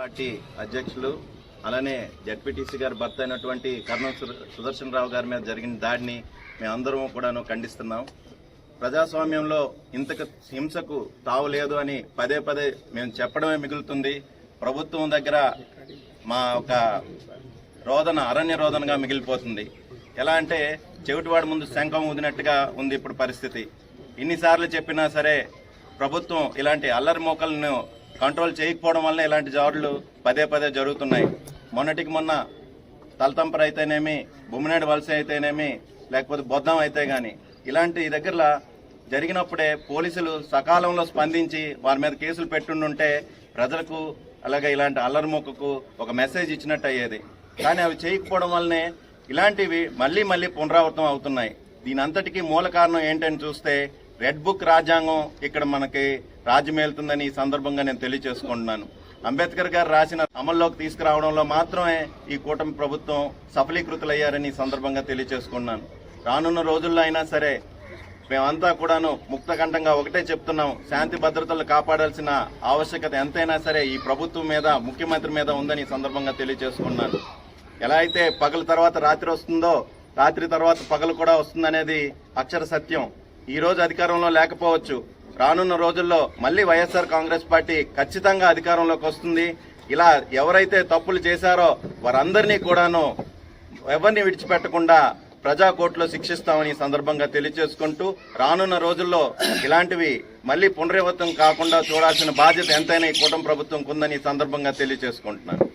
Party అధ్యక్షులు అలానే ZPTC గారి భర్త అయినటువంటి కర్నూలు సుదర్శన్ రావు గారి మీద జరిగిన దాడిని మేమందరం కూడాను ఖండిస్తున్నాం. ప్రజాస్వామ్యంలో ఇంతకు హింసకు తావు లేదు అని పదే పదే మేము చెప్పడమే మిగులుతుంది. ప్రభుత్వం దగ్గర మా ఒక రోదన అరణ్య రోదనగా మిగిలిపోతుంది. ఎలా అంటే చెవిటివాడి ముందు శంఖం ఊదినట్టుగా ఉంది ఇప్పుడు పరిస్థితి. ఇన్నిసార్లు చెప్పినా సరే ప్రభుత్వం ఇలాంటి అల్లరి మోకలను కంట్రోల్ చేయకపోవడం వల్ల ఇలాంటి జారులు పదే పదే జరుగుతున్నాయి. మొన్నటికి మొన్న తలతంపర అయితేనేమి, బొమ్మినేడు వలస అయితేనేమి, లేకపోతే బొద్దం అయితే గాని ఇలాంటి దగ్గరలో జరిగినప్పుడే పోలీసులు సకాలంలో స్పందించి వారి మీద కేసులు పెట్టుండుంటే ప్రజలకు అలాగే ఇలాంటి అల్లరి మొక్కకు ఒక మెసేజ్ ఇచ్చినట్టు అయ్యేది. కానీ అవి చేయకపోవడం వల్లనే ఇలాంటివి మళ్లీ మళ్లీ పునరావృతం అవుతున్నాయి. దీని అంతటికీ మూల కారణం ఏంటని చూస్తే రెడ్ బుక్ రాజ్యాంగం ఇక్కడ మనకి రాజ్యమేలుతుందని ఈ సందర్భంగా నేను తెలియజేసుకుంటున్నాను. అంబేద్కర్ గారు రాసిన అమల్లోకి తీసుకురావడంలో మాత్రమే ఈ కూటమి ప్రభుత్వం సఫలీకృతులయ్యారని ఈ సందర్భంగా తెలియజేసుకున్నాను. రానున్న రోజుల్లో అయినా సరే మేమంతా కూడాను ముక్తకంఠంగా ఒకటే చెప్తున్నాం, శాంతి భద్రతలు కాపాడాల్సిన ఆవశ్యకత ఎంతైనా సరే ఈ ప్రభుత్వం మీద, ముఖ్యమంత్రి మీద ఉందని ఈ సందర్భంగా తెలియజేసుకున్నాను. ఎలా అయితే పగల తర్వాత రాత్రి వస్తుందో రాత్రి తర్వాత పగలు కూడా వస్తుందనేది అక్షర సత్యం. ఈ రోజు అధికారంలో లేకపోవచ్చు, రానున్న రోజుల్లో మళ్లీ వైఎస్ఆర్ కాంగ్రెస్ పార్టీ ఖచ్చితంగా అధికారంలోకి వస్తుంది. ఇలా ఎవరైతే తప్పులు చేశారో వారందరినీ కూడాను ఎవరిని విడిచిపెట్టకుండా ప్రజా కోర్టులో శిక్షిస్తామని సందర్భంగా తెలియజేసుకుంటూ రానున్న రోజుల్లో ఇలాంటివి మళ్లీ పునరావృతం కాకుండా చూడాల్సిన బాధ్యత ఎంతైనా ఈ కూటమి ప్రభుత్వంకు ఉందని ఈ సందర్భంగా తెలియజేసుకుంటున్నాను.